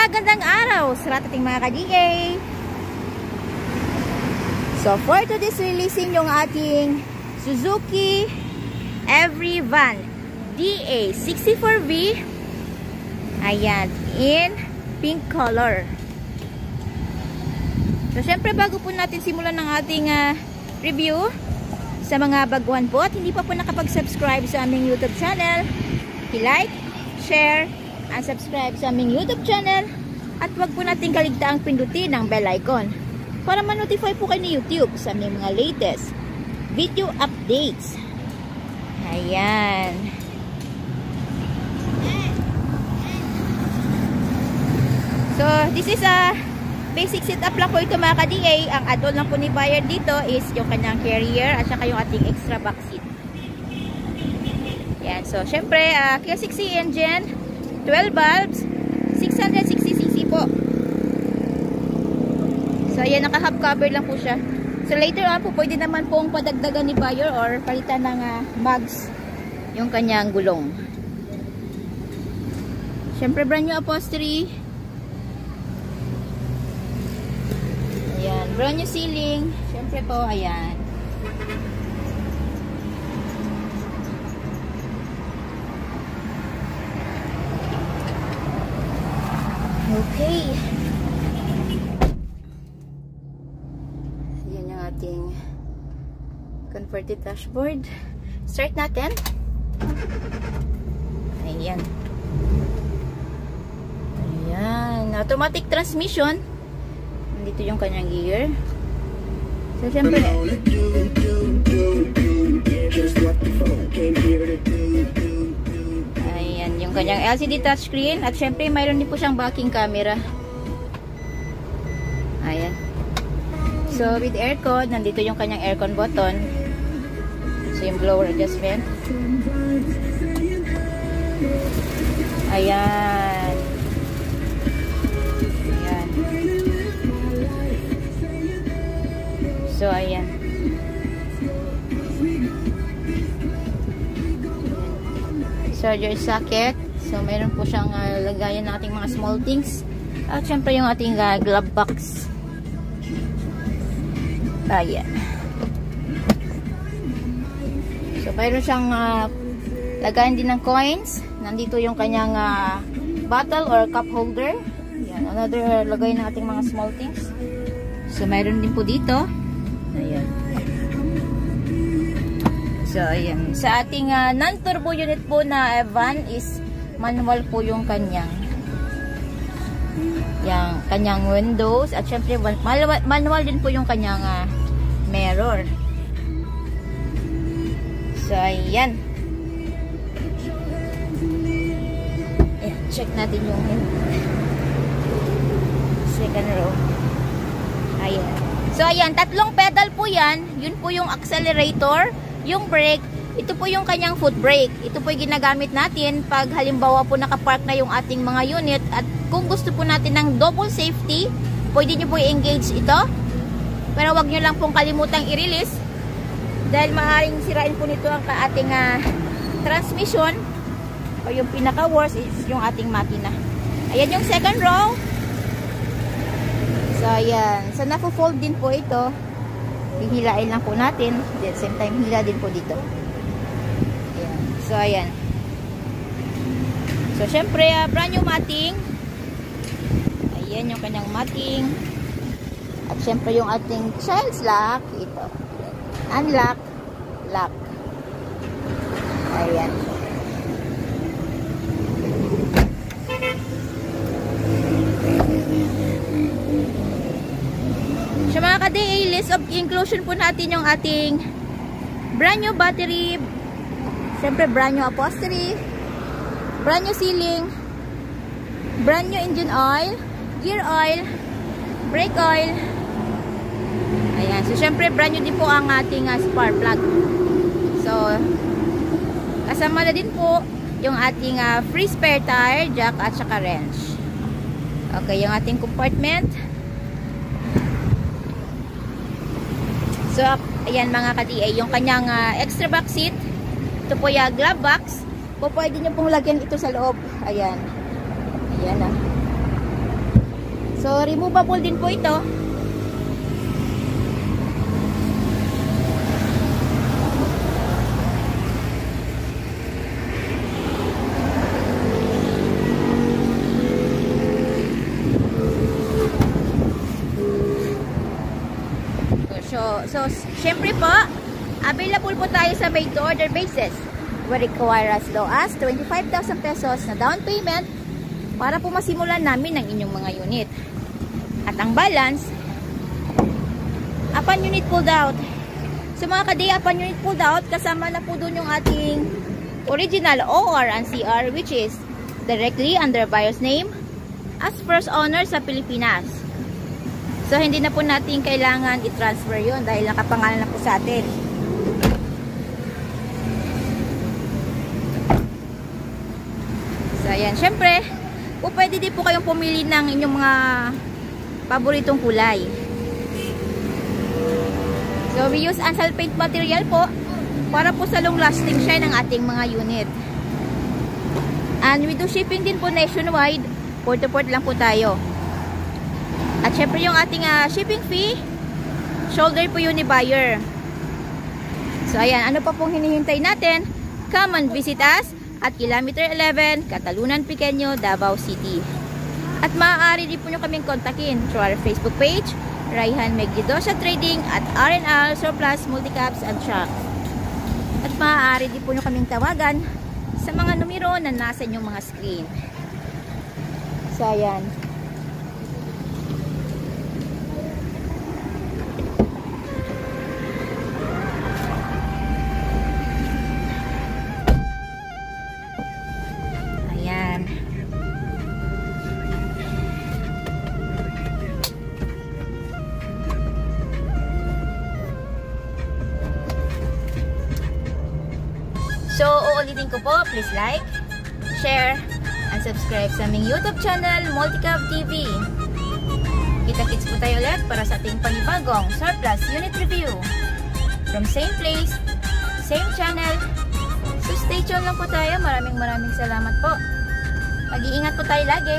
Magandang araw sa lahat ating mga ka-DA. So for today's releasing yung ating Suzuki Every Van DA64V. Ayan, in pink color. So syempre bago po natin simulan ng ating review, sa mga baguhan po at hindi pa po nakapag-subscribe sa aming YouTube channel, i-like, share, and subscribe sa aming YouTube channel at huwag po natin kaligtaang pindutin ang bell icon para ma-notify po kayo ni YouTube sa aming mga latest video updates. Ayan. So, this is a basic setup lang po ito mga ka-DA. Ang add-on lang po ni buyer dito is yung kanyang carrier at saka yung ating extra back seat. Yan. So, syempre, Q6C engine, 12 valves, 660cc po. So, ayan, naka-hub cover lang po siya. So, later on po, pwede naman pong padagdagan ni buyer or palitan ng mags yung kanyang gulong. Syempre, brand new upholstery. Ayan, brand new ceiling. Syempre po, ayan. Okay. Ayan yung ating converted dashboard. Start natin. Ayan. Ayan. Automatic transmission. Nandito yung kanyang gear. So, syempre, ayan, yung kanyang LCD touchscreen. At syempre, mayroon din po siyang backing camera. Ayan. So, with aircon, nandito yung kanyang aircon button. So, yung blower adjustment. Ayan. Ayan. So, ayan. Charger socket. So, mayroon po siyang lagayan ng ating mga small things. At syempre yung ating glove box. Ayan. So, mayroon siyang lagayan din ng coins. Nandito yung kanyang bottle or cup holder. Ayan. Another lagayan ng ating mga small things. So, mayroon din po dito. Ayan. So, ayan. Sa ating non-turbo unit po na van is manual po yung kanyang windows. At syempre, manual din po yung kanyang mirror. So, ayan. Ayan. Check natin yung second row. Ayan. So, ayan. Tatlong pedal po yan. Yun po yung accelerator. Yung brake, ito po yung kanyang foot brake. Ito po yung ginagamit natin pag halimbawa po nakapark na yung ating mga unit at kung gusto po natin ng double safety, pwede nyo po i-engage ito. Pero wag nyo lang pong kalimutang i-release dahil maaaring sirain po nito ang ating transmission o yung pinaka-worst is yung ating makina. Ayan yung second row. So, ayan. So, napo-fold din po ito. Hihilain lang po natin. At the same time, hila din po dito. Ayan. So, ayan. So, syempre, brand new matting. Ayan yung kanyang matting. At syempre, yung ating child's lock. Ito. Unlock. Lock. Ayan. Sa mga ka-DA, list of inclusion po natin yung ating brand new battery, syempre brand new upholstery, brand new ceiling, brand new engine oil, gear oil, brake oil. Ayan. So, syempre brand new din po ang ating spark plug. So, kasama na din po yung ating free spare tire, jack at saka wrench. Okay, yung ating compartment. So, ayan mga ka-DA, yung kanyang extra back seat. Ito po yung glove box. Po pwede nyo pong lagyan ito sa loob. Ayan. Ayan So, removable din po ito. So, syempre po, available po tayo sa made-to-order basis. We require as low as 25,000 pesos na down payment para po masimulan namin ang inyong mga unit. At ang balance, upon unit pulled out. So mga ka-day, upon unit pulled out, kasama na po dun yung ating original OR and CR, which is directly under buyer's name as first owner sa Pilipinas. So, hindi na po natin kailangan i-transfer yun dahil nakapangalan na po sa atin. So, ayan. Siyempre, po pwede din po kayong pumili ng inyong mga paboritong kulay. So, we use unsulfate material po para po sa long lasting shine ng ating mga unit. And we do shipping din po nationwide. Port to port lang po tayo. At syempre yung ating shipping fee, shoulder po yun ni buyer. So ayan, ano pa pong hinihintay natin? Come and visit us at Kilometer 11, Catalunan Pequeño, Davao City. At maaari din po nyo kaming kontakin through our Facebook page, Raihan Megdidosya Trading at R&R Surplus Multicaps and Shop. At maaari din po nyo kaming tawagan sa mga numero na nasa inyong mga screen. So ayan. So, uulitin ko po, please like, share, and subscribe sa aming YouTube channel, Multicab TV. Kita-kits po tayo ulit para sa ating panibagong surplus unit review. From same place, same channel. So, stay tuned lang po tayo. Maraming salamat po. Mag-iingat po tayo lagi.